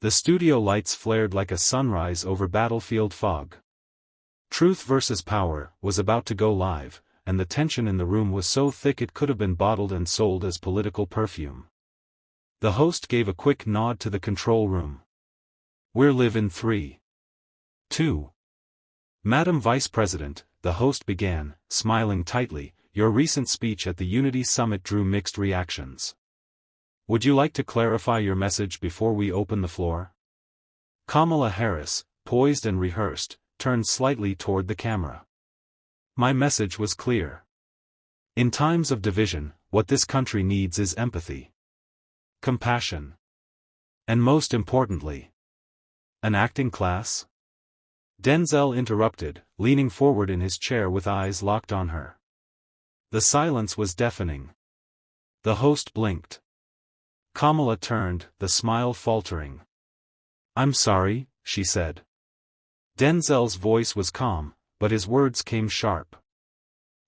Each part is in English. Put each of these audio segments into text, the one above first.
The studio lights flared like a sunrise over battlefield fog. Truth versus Power was about to go live, and the tension in the room was so thick it could have been bottled and sold as political perfume. The host gave a quick nod to the control room. "We're live in 3, 2. Madam Vice President," the host began, smiling tightly, "your recent speech at the Unity Summit drew mixed reactions. Would you like to clarify your message before we open the floor?" Kamala Harris, poised and rehearsed, turned slightly toward the camera. "My message was clear. In times of division, what this country needs is empathy, compassion, and most importantly, an acting class?" Denzel interrupted, leaning forward in his chair with eyes locked on her. The silence was deafening. The host blinked. Kamala turned, the smile faltering. "I'm sorry," she said. Denzel's voice was calm, but his words came sharp.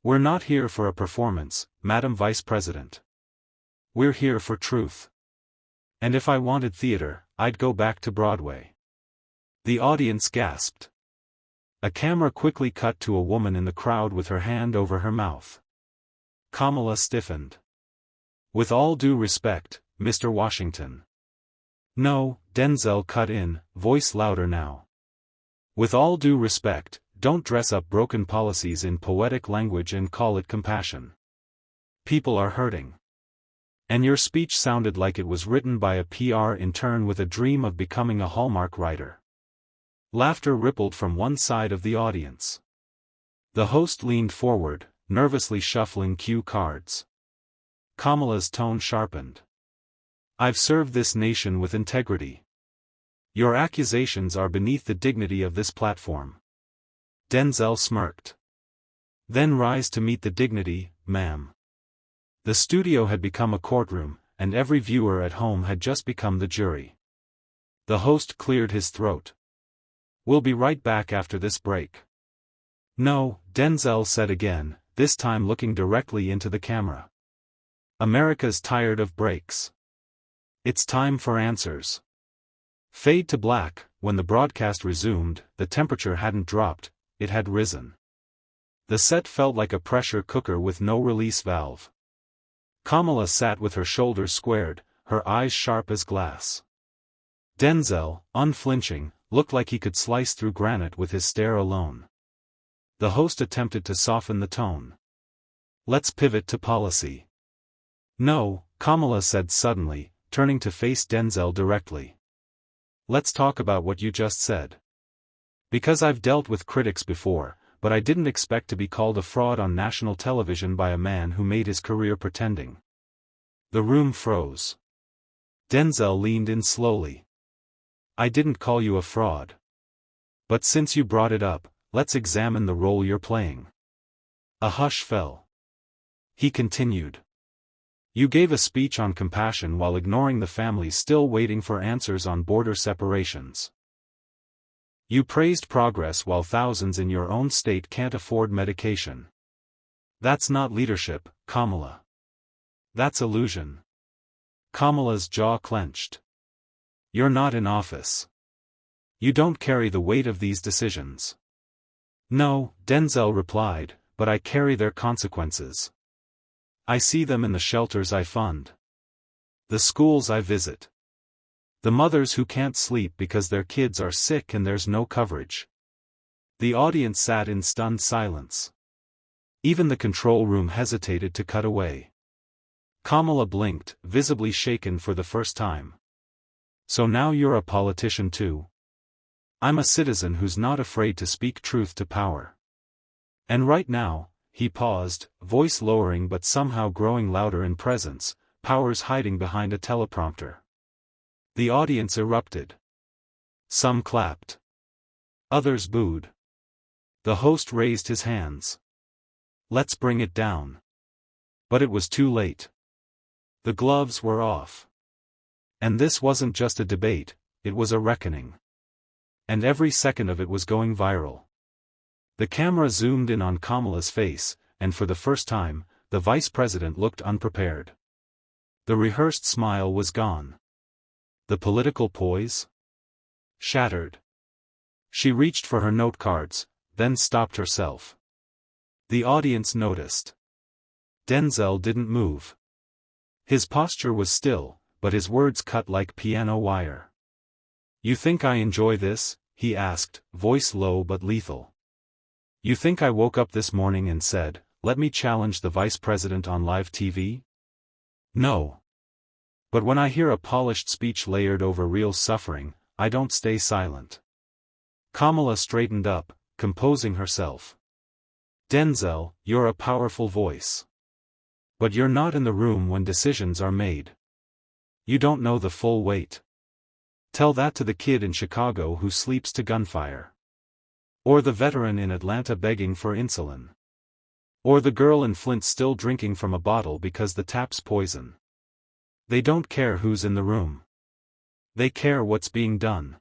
"We're not here for a performance, Madam Vice President. We're here for truth. And if I wanted theater, I'd go back to Broadway." The audience gasped. A camera quickly cut to a woman in the crowd with her hand over her mouth. Kamala stiffened. "With all due respect, Mr. Washington." "No," Denzel cut in, voice louder now. "With all due respect, don't dress up broken policies in poetic language and call it compassion. People are hurting. And your speech sounded like it was written by a PR intern with a dream of becoming a Hallmark writer." Laughter rippled from one side of the audience. The host leaned forward, nervously shuffling cue cards. Kamala's tone sharpened. "I've served this nation with integrity. Your accusations are beneath the dignity of this platform." Denzel smirked. "Then rise to meet the dignity, ma'am." The studio had become a courtroom, and every viewer at home had just become the jury. The host cleared his throat. "We'll be right back after this break." "No," Denzel said again, this time looking directly into the camera. "America's tired of breaks. It's time for answers." Fade to black. When the broadcast resumed, the temperature hadn't dropped, it had risen. The set felt like a pressure cooker with no release valve. Kamala sat with her shoulders squared, her eyes sharp as glass. Denzel, unflinching, looked like he could slice through granite with his stare alone. The host attempted to soften the tone. "Let's pivot to policy." "No," Kamala said suddenly, turning to face Denzel directly. "Let's talk about what you just said. Because I've dealt with critics before, but I didn't expect to be called a fraud on national television by a man who made his career pretending." The room froze. Denzel leaned in slowly. "I didn't call you a fraud. But since you brought it up, let's examine the role you're playing." A hush fell. He continued. "You gave a speech on compassion while ignoring the families still waiting for answers on border separations. You praised progress while thousands in your own state can't afford medication. That's not leadership, Kamala. That's illusion." Kamala's jaw clenched. "You're not in office. You don't carry the weight of these decisions." "No," Denzel replied, "but I carry their consequences. I see them in the shelters I fund. The schools I visit. The mothers who can't sleep because their kids are sick and there's no coverage." The audience sat in stunned silence. Even the control room hesitated to cut away. Kamala blinked, visibly shaken for the first time. "So now you're a politician too?" "I'm a citizen who's not afraid to speak truth to power. And right now," he paused, voice lowering but somehow growing louder in presence, "power's hiding behind a teleprompter." The audience erupted. Some clapped. Others booed. The host raised his hands. "Let's bring it down." But it was too late. The gloves were off. And this wasn't just a debate, it was a reckoning. And every second of it was going viral. The camera zoomed in on Kamala's face, and for the first time, the vice president looked unprepared. The rehearsed smile was gone. The political poise? Shattered. She reached for her note cards, then stopped herself. The audience noticed. Denzel didn't move. His posture was still, but his words cut like piano wire. "You think I enjoy this?" he asked, voice low but lethal. "You think I woke up this morning and said, 'Let me challenge the vice president on live TV'? No. But when I hear a polished speech layered over real suffering, I don't stay silent." Kamala straightened up, composing herself. "Denzel, you're a powerful voice. But you're not in the room when decisions are made. You don't know the full weight. Tell that to the kid in Chicago who sleeps to gunfire. Or the veteran in Atlanta begging for insulin. Or the girl in Flint still drinking from a bottle because the tap's poison. They don't care who's in the room. They care what's being done."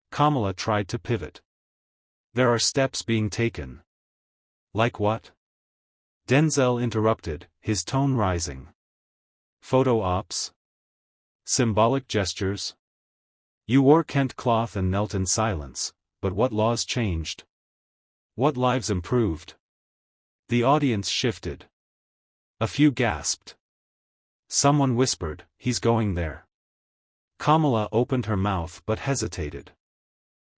Kamala tried to pivot. "There are steps being taken." "Like what?" Denzel interrupted, his tone rising. "Photo ops? Symbolic gestures? You wore Kent cloth and knelt in silence, but what laws changed? What lives improved?" The audience shifted. A few gasped. Someone whispered, "He's going there." Kamala opened her mouth but hesitated.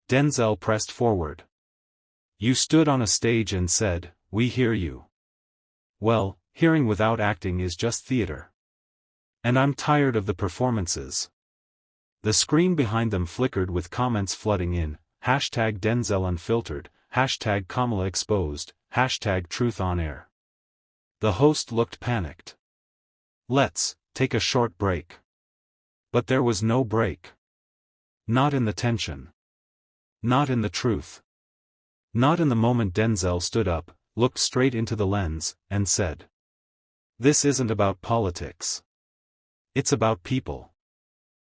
Denzel pressed forward. "You stood on a stage and said, 'We hear you.' Well, hearing without acting is just theater. And I'm tired of the performances." The screen behind them flickered with comments flooding in, #Denzel Unfiltered, #Kamala Exposed, #Truth on Air. The host looked panicked. "Let's take a short break." But there was no break. Not in the tension. Not in the truth. Not in the moment Denzel stood up, looked straight into the lens, and said, "This isn't about politics. It's about people.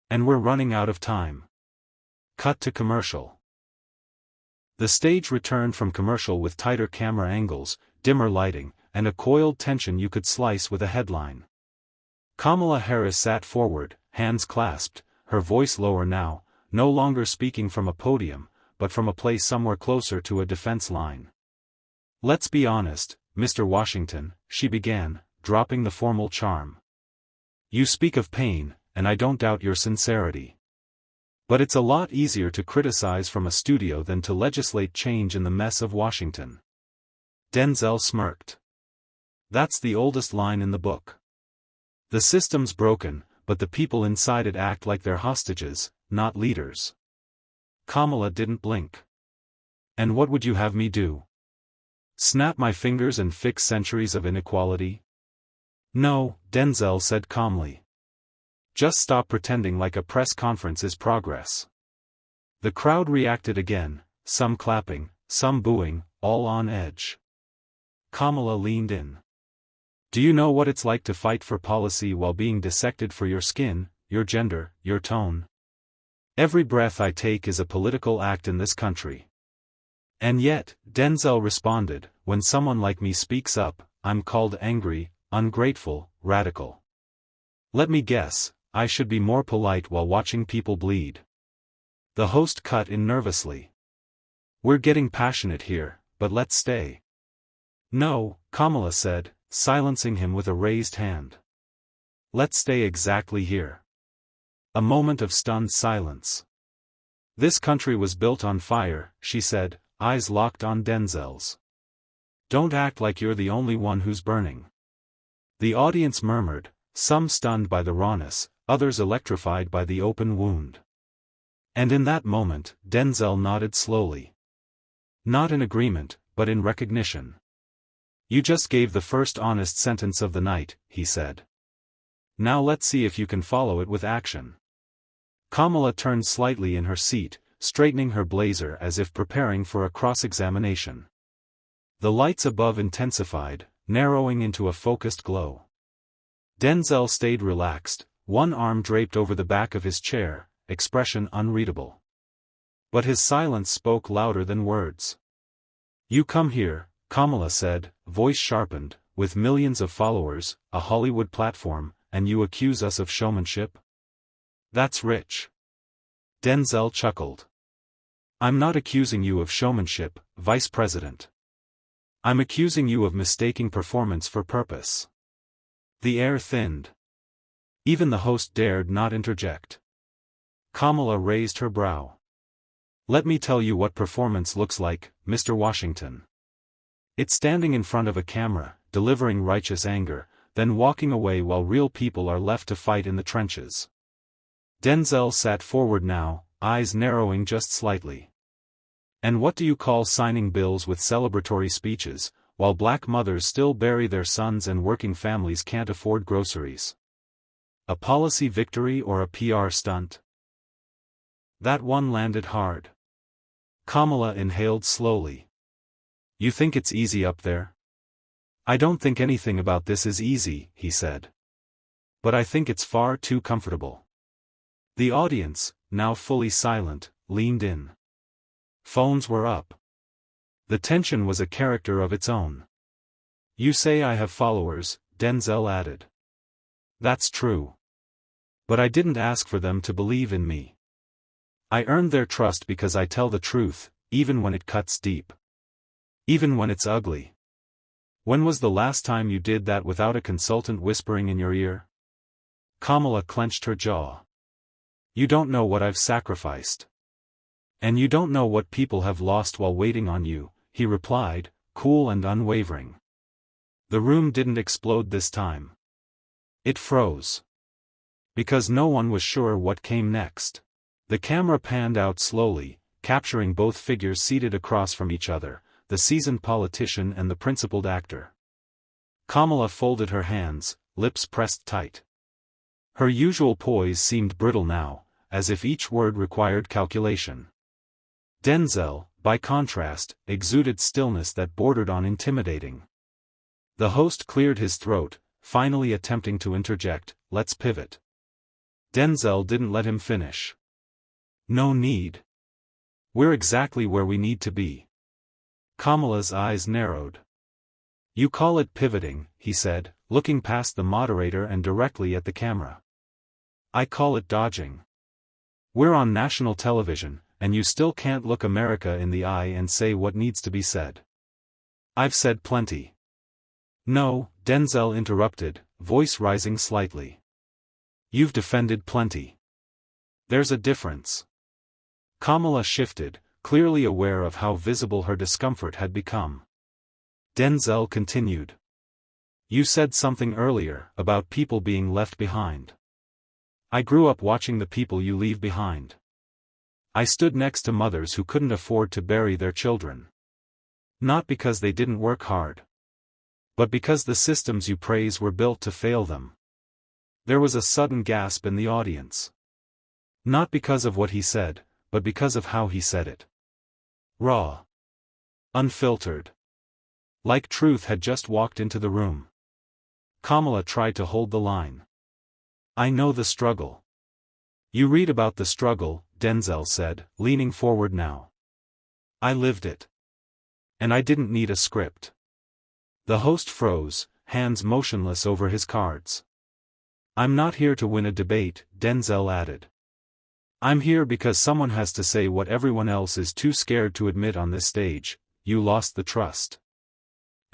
And we're running out of time." Cut to commercial. The stage returned from commercial with tighter camera angles, dimmer lighting, and a coiled tension you could slice with a headline. Kamala Harris sat forward, hands clasped, her voice lower now, no longer speaking from a podium, but from a place somewhere closer to a defense line. "Let's be honest, Mr. Washington," she began, dropping the formal charm. "You speak of pain, and I don't doubt your sincerity. But it's a lot easier to criticize from a studio than to legislate change in the mess of Washington." Denzel smirked. "That's the oldest line in the book. The system's broken, but the people inside it act like they're hostages, not leaders." Kamala didn't blink. "And what would you have me do? Snap my fingers and fix centuries of inequality?" "No," Denzel said calmly. "Just stop pretending like a press conference is progress." The crowd reacted again, some clapping, some booing, all on edge. Kamala leaned in. "Do you know what it's like to fight for policy while being dissected for your skin, your gender, your tone? Every breath I take is a political act in this country. And yet," Denzel responded, "when someone like me speaks up, I'm called angry, ungrateful, radical. Let me guess, I should be more polite while watching people bleed." The host cut in nervously. "We're getting passionate here, but let's stay." "No," Kamala said, silencing him with a raised hand. "Let's stay exactly here." A moment of stunned silence. "This country was built on fire," she said, eyes locked on Denzel's. "Don't act like you're the only one who's burning." The audience murmured, some stunned by the rawness, others electrified by the open wound. And in that moment, Denzel nodded slowly. Not in agreement, but in recognition. "You just gave the first honest sentence of the night," he said. "Now let's see if you can follow it with action." Kamala turned slightly in her seat, straightening her blazer as if preparing for a cross-examination. The lights above intensified, narrowing into a focused glow. Denzel stayed relaxed, one arm draped over the back of his chair, expression unreadable. But his silence spoke louder than words. "You come here," Kamala said, voice sharpened, "with millions of followers, a Hollywood platform, and you accuse us of showmanship? That's rich." Denzel chuckled. I'm not accusing you of showmanship, Vice President. I'm accusing you of mistaking performance for purpose. The air thinned. Even the host dared not interject. Kamala raised her brow. Let me tell you what performance looks like, Mr. Washington. It's standing in front of a camera, delivering righteous anger, then walking away while real people are left to fight in the trenches. Denzel sat forward now, eyes narrowing just slightly. And what do you call signing bills with celebratory speeches, while black mothers still bury their sons and working families can't afford groceries? A policy victory or a PR stunt? That one landed hard. Kamala inhaled slowly. You think it's easy up there? I don't think anything about this is easy, he said. But I think it's far too comfortable. The audience, now fully silent, leaned in. Phones were up. The tension was a character of its own. You say I have followers, Denzel added. That's true. But I didn't ask for them to believe in me. I earned their trust because I tell the truth, even when it cuts deep. Even when it's ugly. When was the last time you did that without a consultant whispering in your ear? Kamala clenched her jaw. You don't know what I've sacrificed. And you don't know what people have lost while waiting on you, he replied, cool and unwavering. The room didn't explode this time. It froze. Because no one was sure what came next. The camera panned out slowly, capturing both figures seated across from each other, the seasoned politician and the principled actor. Kamala folded her hands, lips pressed tight. Her usual poise seemed brittle now, as if each word required calculation. Denzel, by contrast, exuded stillness that bordered on intimidating. The host cleared his throat, finally attempting to interject, let's pivot. Denzel didn't let him finish. No need. We're exactly where we need to be. Kamala's eyes narrowed. You call it pivoting, he said, looking past the moderator and directly at the camera. I call it dodging. We're on national television, and you still can't look America in the eye and say what needs to be said. I've said plenty. No, Denzel interrupted, voice rising slightly. You've defended plenty. There's a difference. Kamala shifted, clearly aware of how visible her discomfort had become. Denzel continued. You said something earlier about people being left behind. I grew up watching the people you leave behind. I stood next to mothers who couldn't afford to bury their children. Not because they didn't work hard. But because the systems you praise were built to fail them. There was a sudden gasp in the audience. Not because of what he said, but because of how he said it. Raw. Unfiltered. Like truth had just walked into the room. Kamala tried to hold the line. I know the struggle. You read about the struggle, Denzel said, leaning forward now. I lived it. And I didn't need a script. The host froze, hands motionless over his cards. I'm not here to win a debate, Denzel added. I'm here because someone has to say what everyone else is too scared to admit on this stage: you lost the trust.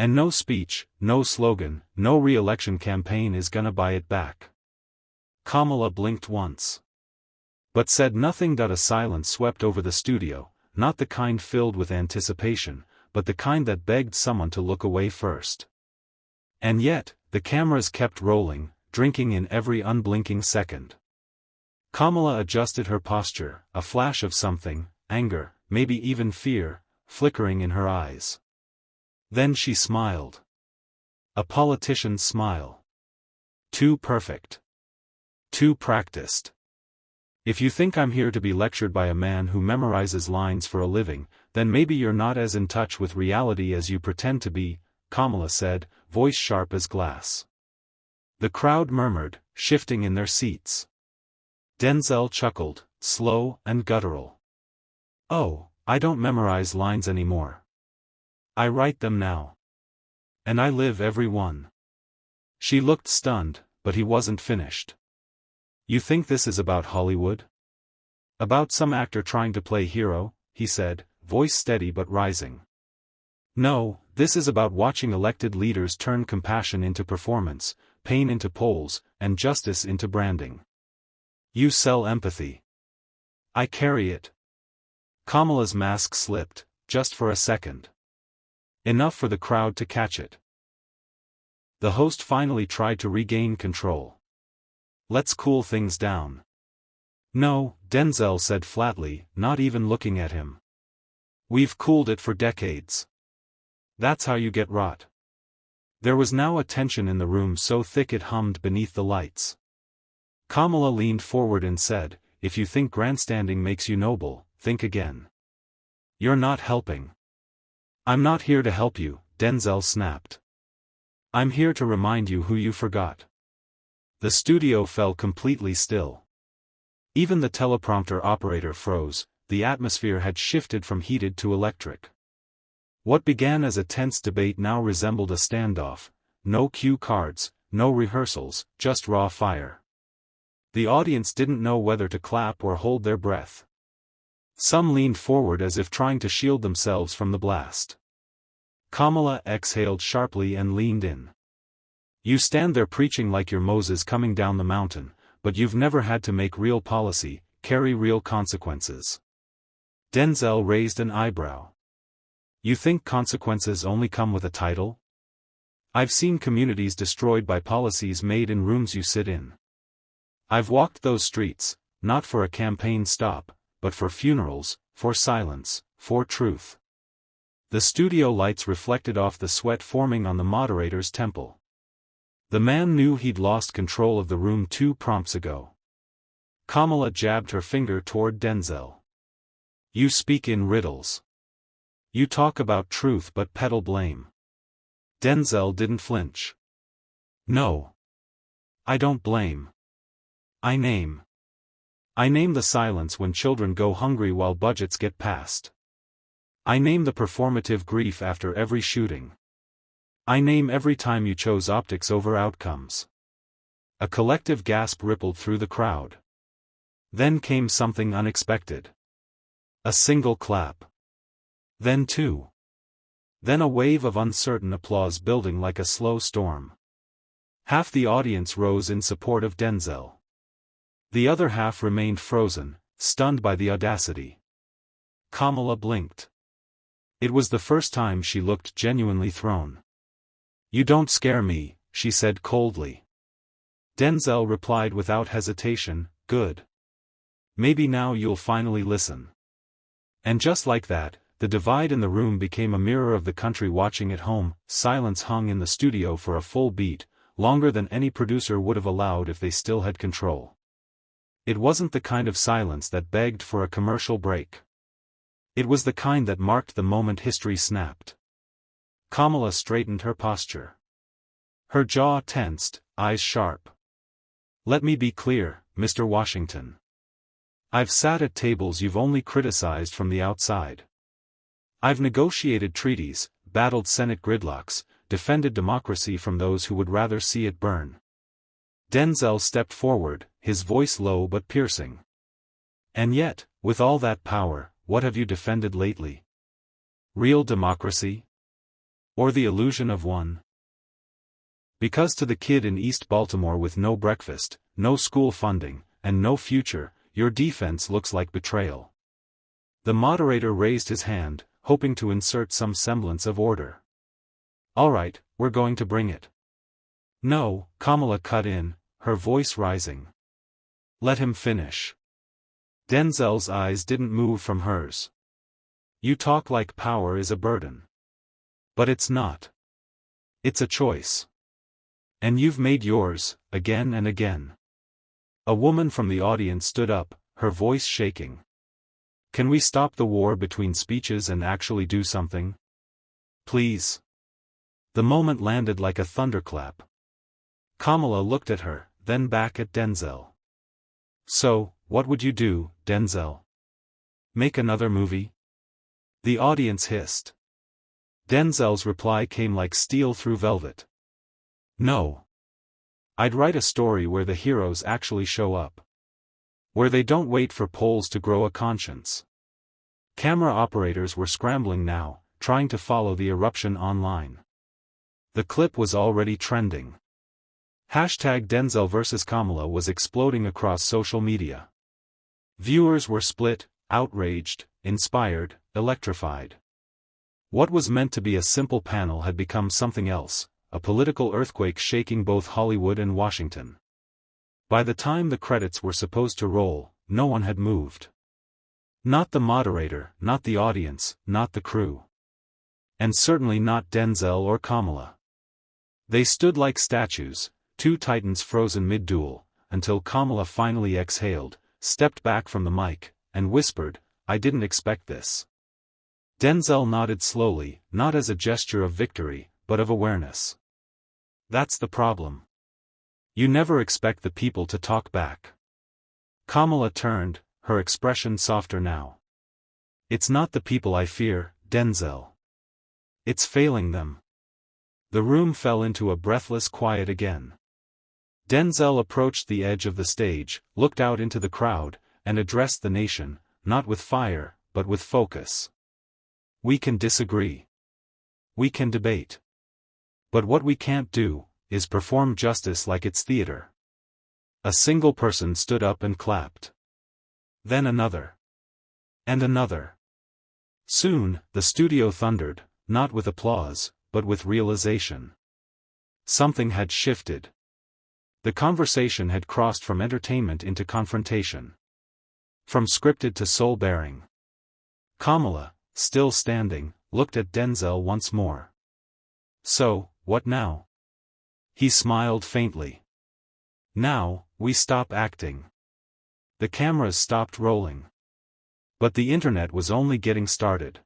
And no speech, no slogan, no re-election campaign is gonna buy it back. Kamala blinked once. But said nothing. A silence swept over the studio, not the kind filled with anticipation, but the kind that begged someone to look away first. And yet, the cameras kept rolling, drinking in every unblinking second. Kamala adjusted her posture, a flash of something, anger, maybe even fear, flickering in her eyes. Then she smiled. A politician's smile. Too perfect. Too practiced. If you think I'm here to be lectured by a man who memorizes lines for a living, then maybe you're not as in touch with reality as you pretend to be, Kamala said, voice sharp as glass. The crowd murmured, shifting in their seats. Denzel chuckled, slow and guttural. Oh, I don't memorize lines anymore. I write them now. And I live every one. She looked stunned, but he wasn't finished. You think this is about Hollywood? About some actor trying to play hero, he said, voice steady but rising. No, this is about watching elected leaders turn compassion into performance, pain into polls, and justice into branding. You sell empathy. I carry it. Kamala's mask slipped, just for a second. Enough for the crowd to catch it. The host finally tried to regain control. Let's cool things down. No, Denzel said flatly, not even looking at him. We've cooled it for decades. That's how you get rot. There was now a tension in the room so thick it hummed beneath the lights. Kamala leaned forward and said, if you think grandstanding makes you noble, think again. You're not helping. I'm not here to help you, Denzel snapped. I'm here to remind you who you forgot. The studio fell completely still. Even the teleprompter operator froze. The atmosphere had shifted from heated to electric. What began as a tense debate now resembled a standoff. No cue cards, no rehearsals, just raw fire. The audience didn't know whether to clap or hold their breath. Some leaned forward as if trying to shield themselves from the blast. Kamala exhaled sharply and leaned in. You stand there preaching like you're Moses coming down the mountain, but you've never had to make real policy, carry real consequences. Denzel raised an eyebrow. You think consequences only come with a title? I've seen communities destroyed by policies made in rooms you sit in. I've walked those streets, not for a campaign stop, but for funerals, for silence, for truth. The studio lights reflected off the sweat forming on the moderator's temple. The man knew he'd lost control of the room 2 prompts ago. Kamala jabbed her finger toward Denzel. You speak in riddles. You talk about truth but peddle blame. Denzel didn't flinch. No. I don't blame. I name. I name the silence when children go hungry while budgets get passed. I name the performative grief after every shooting. I name every time you chose optics over outcomes. A collective gasp rippled through the crowd. Then came something unexpected. A single clap. Then 2. Then a wave of uncertain applause building like a slow storm. Half the audience rose in support of Denzel. The other half remained frozen, stunned by the audacity. Kamala blinked. It was the first time she looked genuinely thrown. You don't scare me, she said coldly. Denzel replied without hesitation, good. Maybe now you'll finally listen. And just like that, the divide in the room became a mirror of the country watching at home. Silence hung in the studio for a full beat, longer than any producer would have allowed if they still had control. It wasn't the kind of silence that begged for a commercial break. It was the kind that marked the moment history snapped. Kamala straightened her posture. Her jaw tensed, eyes sharp. Let me be clear, Mr. Washington. I've sat at tables you've only criticized from the outside. I've negotiated treaties, battled Senate gridlocks, defended democracy from those who would rather see it burn. Denzel stepped forward, his voice low but piercing. And yet, with all that power, what have you defended lately? Real democracy? Or the illusion of one? Because to the kid in East Baltimore with no breakfast, no school funding, and no future, your defense looks like betrayal. The moderator raised his hand, hoping to insert some semblance of order. All right, we're going to bring it. No, Kamala cut in, her voice rising. Let him finish. Denzel's eyes didn't move from hers. You talk like power is a burden. But it's not. It's a choice. And you've made yours, again and again. A woman from the audience stood up, her voice shaking. Can we stop the war between speeches and actually do something? Please. The moment landed like a thunderclap. Kamala looked at her, then back at Denzel. So, what would you do, Denzel? Make another movie? The audience hissed. Denzel's reply came like steel through velvet. No. I'd write a story where the heroes actually show up. where they don't wait for polls to grow a conscience. Camera operators were scrambling now, trying to follow the eruption online. The clip was already trending. Hashtag Denzel vs. Kamala was exploding across social media. Viewers were split, outraged, inspired, electrified. What was meant to be a simple panel had become something else, a political earthquake shaking both Hollywood and Washington. By the time the credits were supposed to roll, no one had moved. Not the moderator, not the audience, not the crew. And certainly not Denzel or Kamala. They stood like statues, two titans frozen mid-duel, until Kamala finally exhaled, stepped back from the mic, and whispered, "I didn't expect this." Denzel nodded slowly, not as a gesture of victory, but of awareness. That's the problem. You never expect the people to talk back. Kamala turned, her expression softer now. "It's not the people I fear, Denzel. It's failing them." The room fell into a breathless quiet again. Denzel approached the edge of the stage, looked out into the crowd, and addressed the nation, not with fire, but with focus. "We can disagree. We can debate. But what we can't do, is perform justice like it's theater." A single person stood up and clapped. Then another. And another. Soon, the studio thundered, not with applause, but with realization. Something had shifted. The conversation had crossed from entertainment into confrontation. From scripted to soul-bearing. Kamala, still standing, looked at Denzel once more. "So, what now?" He smiled faintly. "Now, we stop acting." The cameras stopped rolling. But the internet was only getting started.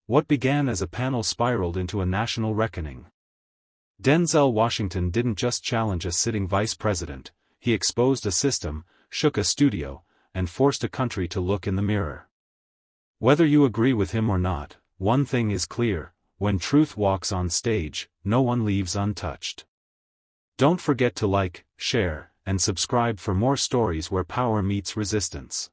What began as a panel spiraled into a national reckoning. Denzel Washington didn't just challenge a sitting vice president, he exposed a system, shook a studio, and forced a country to look in the mirror. Whether you agree with him or not, one thing is clear: when truth walks on stage, no one leaves untouched. Don't forget to like, share, and subscribe for more stories where power meets resistance.